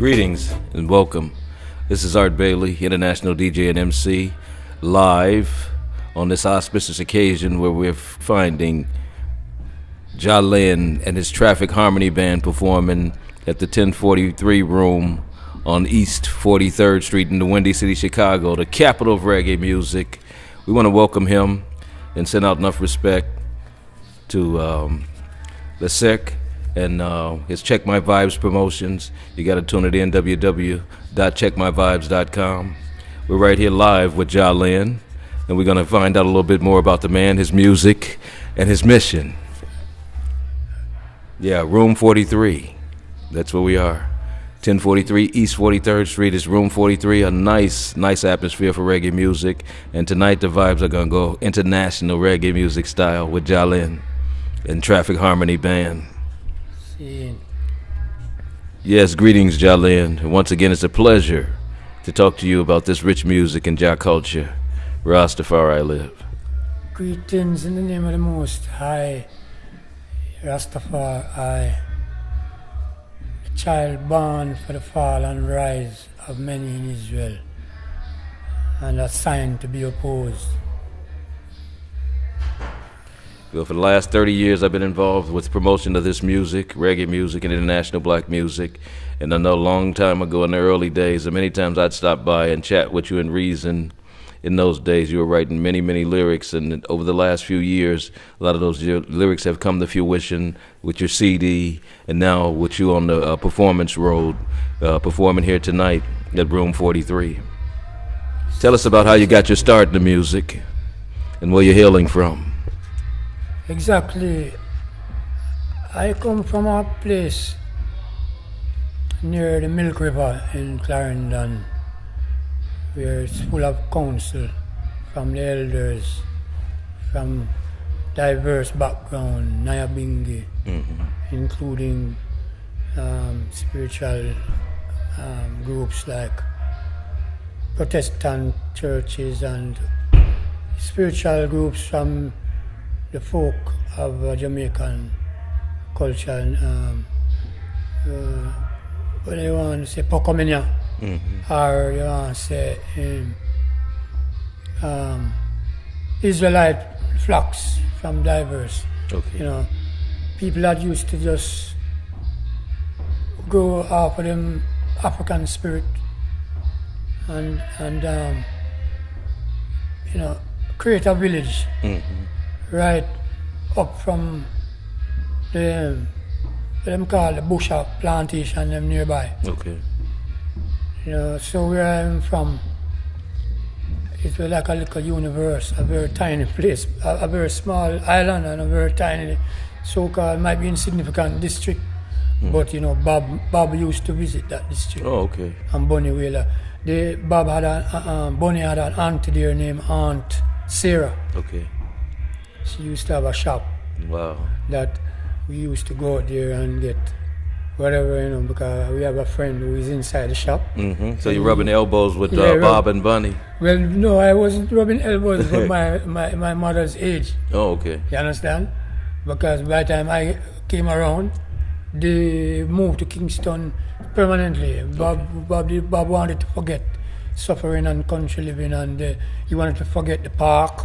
Greetings and welcome. This is Art Bailey, international DJ and MC, live on this auspicious occasion where we're finding Jah Lenn and his Traffic Harmony Band performing at the 1043 Room on East 43rd Street in the Windy City, Chicago, the capital of reggae music. We want to welcome him and send out enough respect to the Sec and his Check My Vibes promotions. You got to tune it in, www.checkmyvibes.com. We're right here live with Jah Lenn, and we're going to find out a little bit more about the man, his music, and his mission. Yeah, Room 43. That's where we are. 1043 East 43rd Street is Room 43, a nice atmosphere for reggae music. And tonight the vibes are going to go international reggae music style with Jah Lenn and Traffic Harmony Band. Yes, greetings, Jah Lenn. And once again, it's a pleasure to talk to you about this rich music and Jah culture. Ras Tafariline live. Greetings in the name of the Most High, Ras Tafariline, a child born for the fall and rise of many in Israel, and a sign to be opposed. Well, for the last 30 years, I've been involved with promotion of this music, reggae music, and international black music. And I know a long time ago in the early days, and many times I'd stop by and chat with you in reason. In those days, you were writing many lyrics, and over the last few years, a lot of those lyrics have come to fruition with your CD, and now with you on the performance road, performing here tonight at Room 43. Tell us about how you got your start in the music, and where you're hailing from. Exactly. I come from a place near the Milk River in Clarendon, where it's full of counsel from the elders, from diverse background, Nyabingi, including spiritual groups like Protestant churches and spiritual groups from the folk of Jamaican culture, and what do you want to say, Pocomania, or you want to say Israelite flocks from diverse, people that used to just go off of them African spirit and create a village. Right up from the what them call the bush of plantation them nearby. Okay. So where I'm from, it was like a little universe, a very tiny place, a very small island and a very tiny so-called might be insignificant district. But Bob used to visit that district. Oh, okay. And Bonnie Wheeler. Bob had Bonnie had an aunt there named Aunt Sarah. Okay. She used to have a shop. Wow. That we used to go out there and get whatever, because we have a friend who is inside the shop. So you're rubbing elbows with Bob and Bunny? Well, no, I wasn't rubbing elbows for my mother's age. Oh, okay. You understand? Because by the time I came around, they moved to Kingston permanently. Bob wanted to forget suffering and country living, and he wanted to forget the park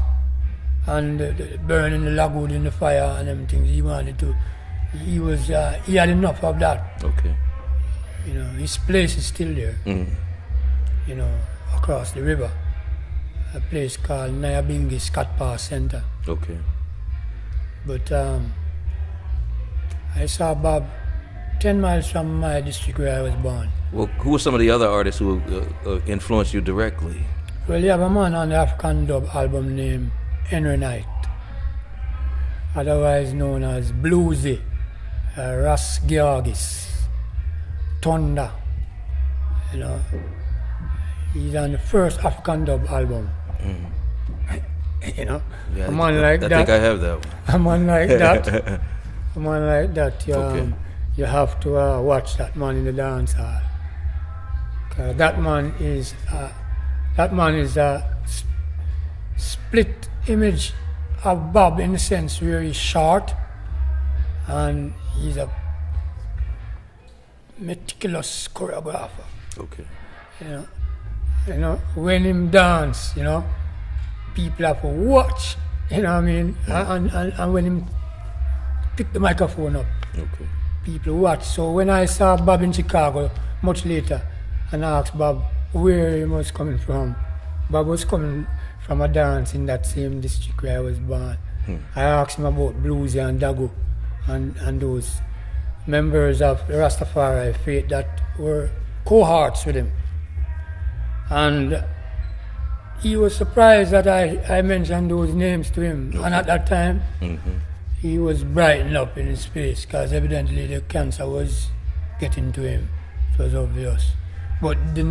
and the burning the logwood in the fire and them things. He wanted to. He had enough of that. Okay. His place is still there. Across the river, a place called Nyabingi Scott Park Center. Okay. But I saw Bob 10 miles from my district where I was born. Well, who were some of the other artists who influenced you directly? Well, you have a man on the African dub album named Henry Knight, otherwise known as Blusie, Ras Gargis, Thunder. He's on the first African dub album. Yeah, a man like that. I think I have that one. A man like that. A man like that. You have to watch that man in the dance hall. That man is a split image of Bob in the sense where he's short and he's a meticulous choreographer. Okay. When him dance, people have to watch, you know what I mean? And when him pick the microphone up, Okay. people watch. So when I saw Bob in Chicago much later, and I asked Bob where he was coming from, Bob was coming from a dance in that same district where I was born. I asked him about Blusie and Dago and those members of the Rastafari faith that were cohorts with him. And he was surprised that I mentioned those names to him. And at that time, he was brightening up in his face because evidently the cancer was getting to him. It was obvious. But the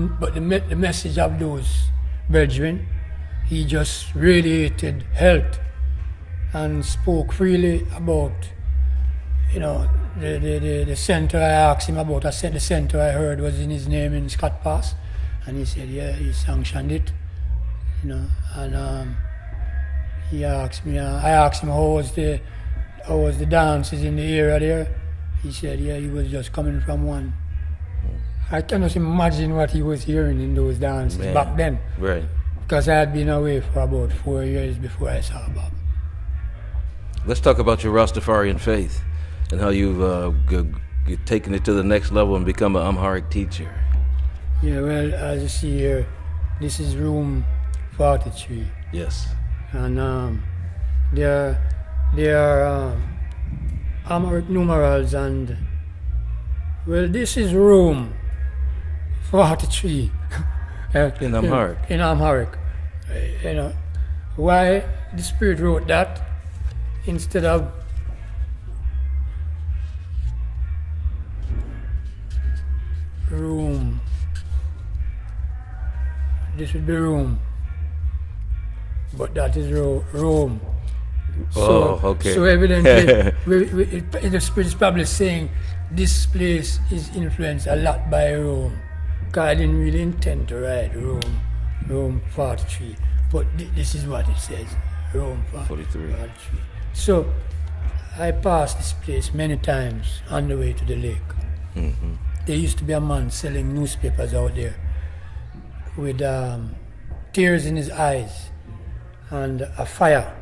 message of those brethren, he just radiated health and spoke freely about, the center I asked him about. I said the center I heard was in his name in Scott Pass. And he said, yeah, he sanctioned it, and he asked me, I asked him how was the dances in the area there. He said, yeah, he was just coming from one. I cannot imagine what he was hearing in those dances back then. Right. Because I had been away for about 4 years before I saw Bob. Let's talk about your Rastafarian faith and how you've taken it to the next level and become an Amharic teacher. Yeah, well, as you see here, this is room 43. Yes. And there are Amharic numerals, and, well, this is room 43. In Amharic. In Amharic. Why the Spirit wrote that instead of room. This would be room, but that is Rome. Okay. So evidently, the Spirit is probably saying this place is influenced a lot by Rome. Because I didn't really intend to write Rome 43, but this is what it says, Rome 43. So I passed this place many times on the way to the lake. There used to be a man selling newspapers out there with tears in his eyes and a fire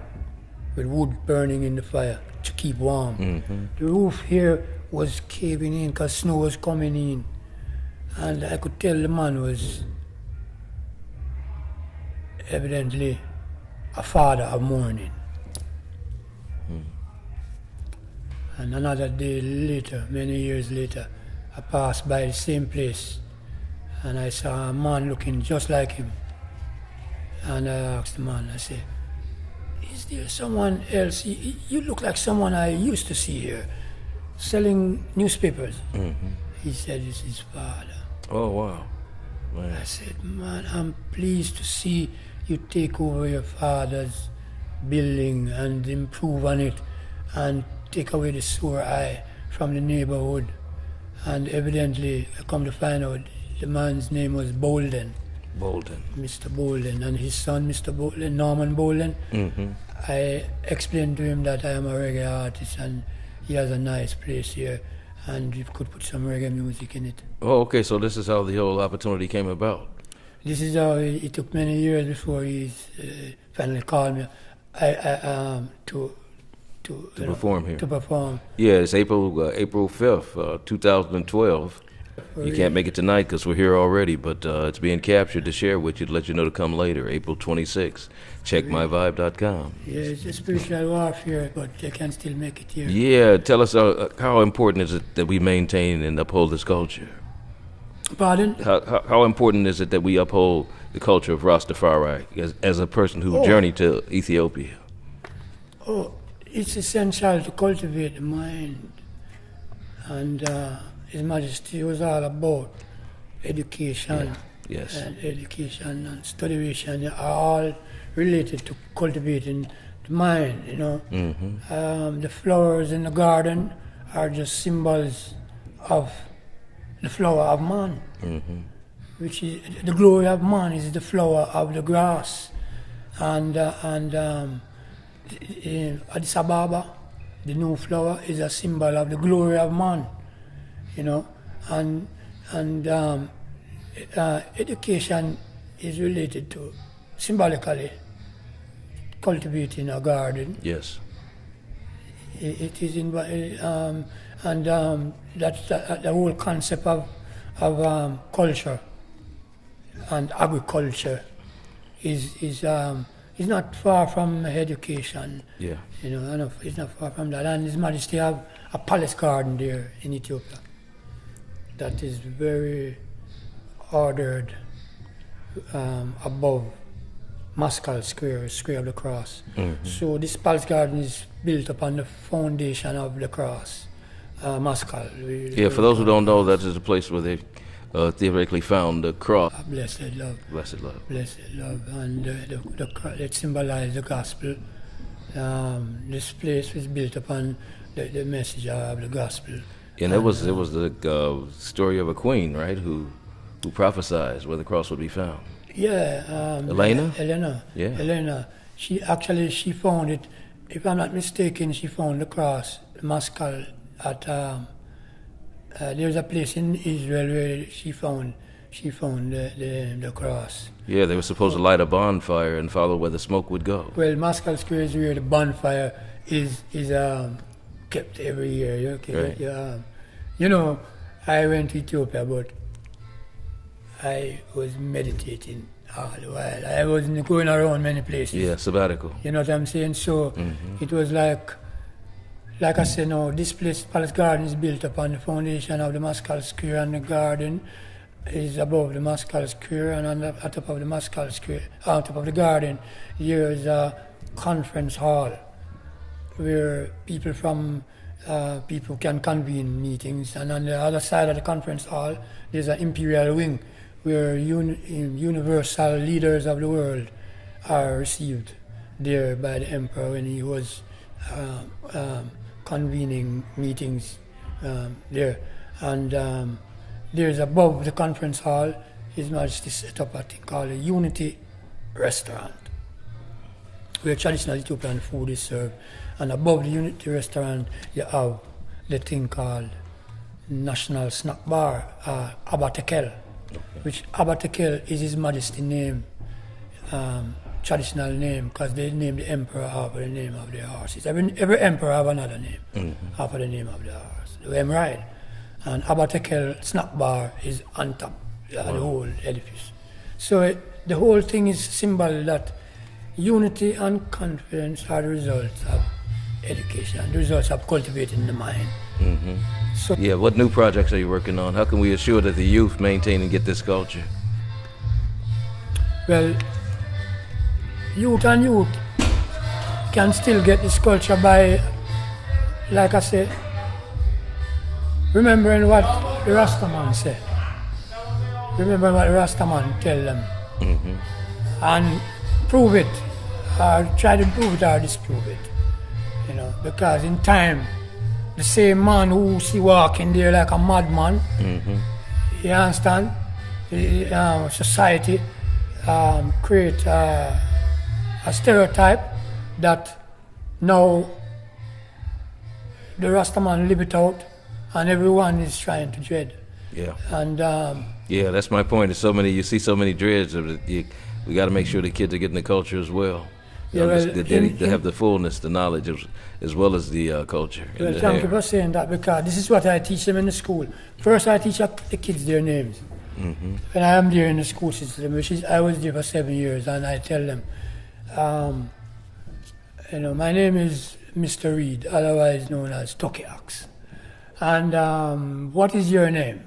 with wood burning in the fire to keep warm. The roof here was caving in because snow was coming in, and I could tell the man was evidently a father of mourning. And another day later, many years later, I passed by the same place and I saw a man looking just like him. And I asked the man, I said, is there someone else? You look like someone I used to see here selling newspapers. He said, it's his father. Oh, wow. Man. I said, man, I'm pleased to see you take over your father's building and improve on it and take away the sore eye from the neighborhood. And evidently, I come to find out the man's name was Bolden. Mr. Bolden, and his son, Mr. Bolden, Norman Bolden. I explained to him that I am a reggae artist and he has a nice place here and you could put some reggae music in it. Oh, okay, so this is how the whole opportunity came about. This is how it took many years before he finally called me to perform here. To perform. Yeah, it's April 5th, 2012. You can't make it tonight because we're here already, but it's being captured to share with you to let you know to come later, April 26th. Check myvibe.com. Yeah, it's a spiritual warfare, but they can still make it here. Yeah, tell us how important is it that we maintain and uphold this culture? Pardon? How important is it that we uphold the culture of Rastafari as a person who journeyed to Ethiopia? Oh, it's essential to cultivate the mind. And His Majesty was all about education. Yes. And education and studiation are all related to cultivating the mind, you know. The flowers in the garden are just symbols of the flower of man, which is the glory of man is the flower of the grass, and Addis Ababa, the new flower, is a symbol of the glory of man, you know. and education is related to symbolically cultivating a garden. Yes. It is that's the whole concept of culture and agriculture is not far from education. Yeah. You know, it's not far from that. And His Majesty have a palace garden there in Ethiopia that is very ordered above Mascal Square of the Cross. Mm-hmm. So this palace garden is built upon the foundation of the cross, Mascal. Yeah, for those who don't know, that is the place where they theoretically found the cross. Blessed love. Blessed love. Blessed love. And it symbolized the gospel. This place was built upon the message of the gospel. And it was the story of a queen, right, who prophesied where the cross would be found. Yeah. Elena. Yeah. Elena. She found it, if I'm not mistaken, she found the cross, the Mascal, at there's a place in Israel where she found the cross. Yeah, they were supposed to light a bonfire and follow where the smoke would go. Well, Mascal Square is where the bonfire is kept every year. Okay? Right. You know, I went to Ethiopia, but I was meditating all the while. I wasn't going around many places. Yeah, sabbatical. You know what I'm saying? So it was like I said, no, this place, Palace Garden, is built upon the foundation of the Mascal Square, and the garden is above the Mascal Square, and on top of the Mascal Square, on top of the garden, here is a conference hall where people can convene meetings, and on the other side of the conference hall, there's an imperial wing where universal leaders of the world are received there by the emperor when he was convening meetings there. And there's above the conference hall, His Majesty set up a thing called a Unity Restaurant, where traditional Ethiopian food is served. And above the Unity Restaurant, you have the thing called National Snack Bar, Abatekel, which Abatekel is His Majesty's name, traditional name, because they named the emperor after the name of their horses. Every emperor have another name after the name of their horse. Lenn Reid. And Abatekel Snack Bar is on top of the whole edifice. So the whole thing is symbol that unity and confidence are the results of education, the results of cultivating the mind. Mm-hmm. So yeah, what new projects are you working on? How can we assure that the youth maintain and get this culture? Well, youth can still get this culture by, like I said, remembering what the Rastaman said. Remember what the Rastaman tell them. And prove it, or try to prove it or disprove it. You know, because in time, the same man who see walking there like a madman, you understand? Society create a stereotype that now the Rastaman live it out, and everyone is trying to dread. Yeah. And yeah, that's my point. There's so many. You see so many dreads of it. We got to make sure the kids are getting the culture as well. Yeah, well, they have the fullness, the knowledge, as well as the culture. Well, thank you for saying that, because this is what I teach them in the school. First, I teach the kids their names. When I am there in the school system, I was there for 7 years, and I tell them, my name is Mr. Reid, otherwise known as Toki Ax. And what is your name?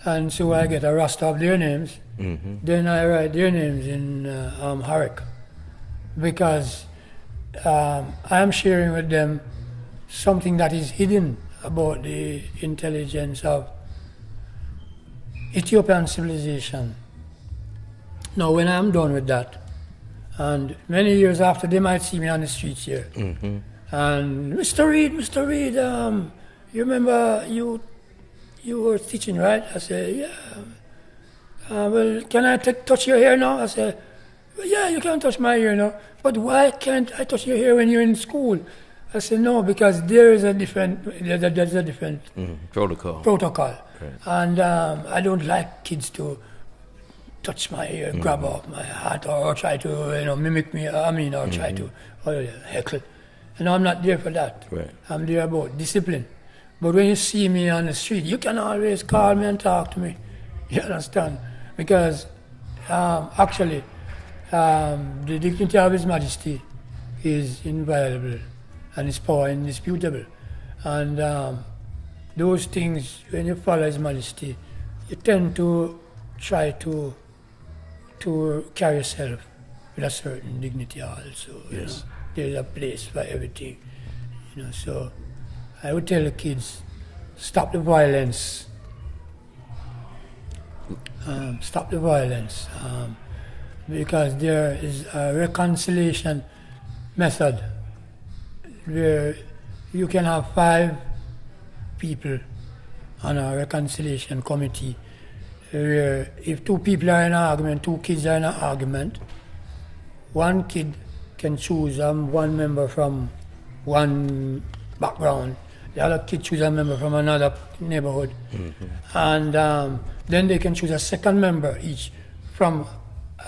And so I get a roster of their names. Then I write their names in Amharic, because I am sharing with them something that is hidden about the intelligence of Ethiopian civilization. Now, when I'm done with that, and many years after, they might see me on the streets here, and Mr. Reid, you remember you were teaching, right? I said, yeah. Well, can I touch your hair now? I said, well, yeah, you can touch my hair now. But why can't I touch your hair when you're in school? I said, no, because there's a different protocol. And I don't like kids to touch my ear, grab up my hat, or try to mimic me. Or try to heckle. And I'm not there for that. Right. I'm there about discipline. But when you see me on the street, you can always call me and talk to me. You understand? Because actually, the dignity of His Majesty is inviolable and His power indisputable. And those things, when you follow His Majesty, you tend to try to carry yourself with a certain dignity also. Yes. There's a place for everything. So I would tell the kids, stop the violence. Stop the violence. Because there is a reconciliation method where you can have 5 people on a reconciliation committee where if 2 people are in an argument, 2 kids are in an argument, 1 kid can choose one member from one background, the other kid choose a member from another neighborhood, and then they can choose a second member each from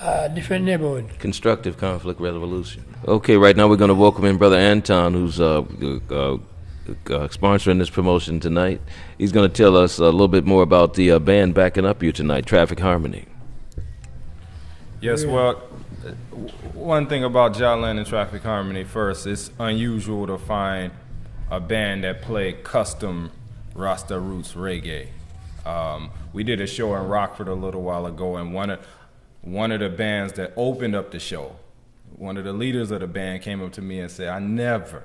a different neighborhood. Constructive conflict resolution. Okay, right now we're going to welcome in Brother Anton, who's sponsoring this promotion tonight. He's going to tell us a little bit more about the band backing up you tonight, Traffic Harmony. Yes, well, one thing about Jah Lenn and Traffic Harmony, first, it's unusual to find a band that play custom Rasta roots reggae. We did a show in Rockford a little while ago, and one of the bands that opened up the show, one of the leaders of the band came up to me and said, I never,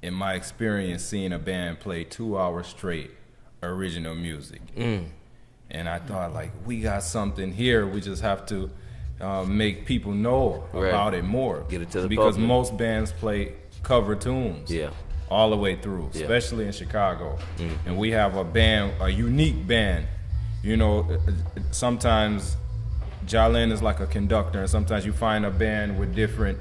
in my experience, seen a band play 2 hours straight original music. And I thought, like, we got something here. We just have to make people know about it more. Get it to the because public. most bands play cover tunes all the way through, especially in Chicago. And we have a unique band. Sometimes Jah Lenn is like a conductor, and sometimes you find a band with different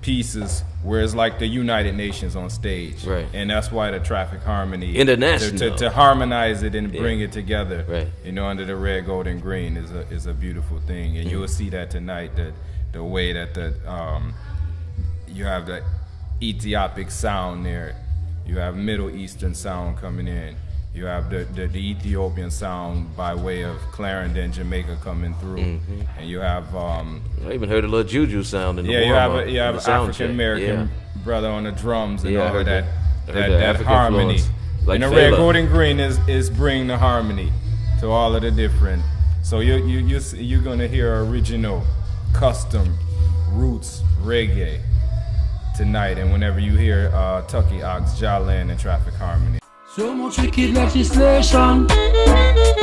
pieces where it's like the United Nations on stage. Right. And that's why the Traffic Harmony, International. to harmonize it and bring it together, Right. Under the red, gold, and green is a beautiful thing. And you'll see that tonight, that the way that you have the Ethiopic sound there, you have Middle Eastern sound coming in, you have the Ethiopian sound by way of Clarendon, Jamaica coming through, and you have I even heard a little juju sound in the you warm-up, have on the sound African check. American brother on the drums and I all heard of I heard the that African harmony. influence, like and the Fela. red, gold, and green is bringing the harmony to all of the different. So you're gonna hear original, custom, roots reggae tonight, and whenever you hear Toki Ax, Jah Lenn, and Traffic Harmony. So much wicked legislation,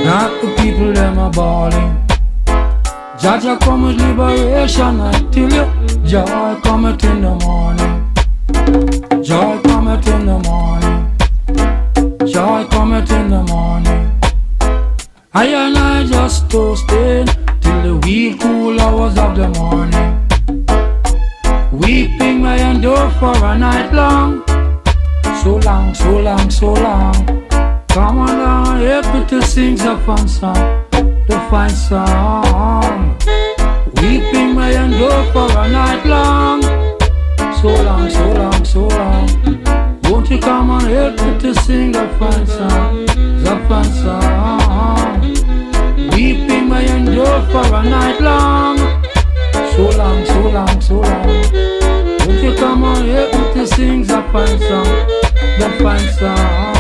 not the people them are balling. Jah come with liberation, I tell you. Joy cometh in the morning. Joy cometh in the morning. Joy cometh in the morning. I and I just toasting till the wee cool hours of the morning. Weeping may endure for a night long. So long, so long, so long. Come on down, help me to sing the fun song, the fine song. Weeping may endure for a night long. So long, so long, so long. Won't you come and help me to sing the fine song, the fine song. Weeping may endure for a night long. So long, so long, so long. Won't you come and help me to sing the fine song, the fine song.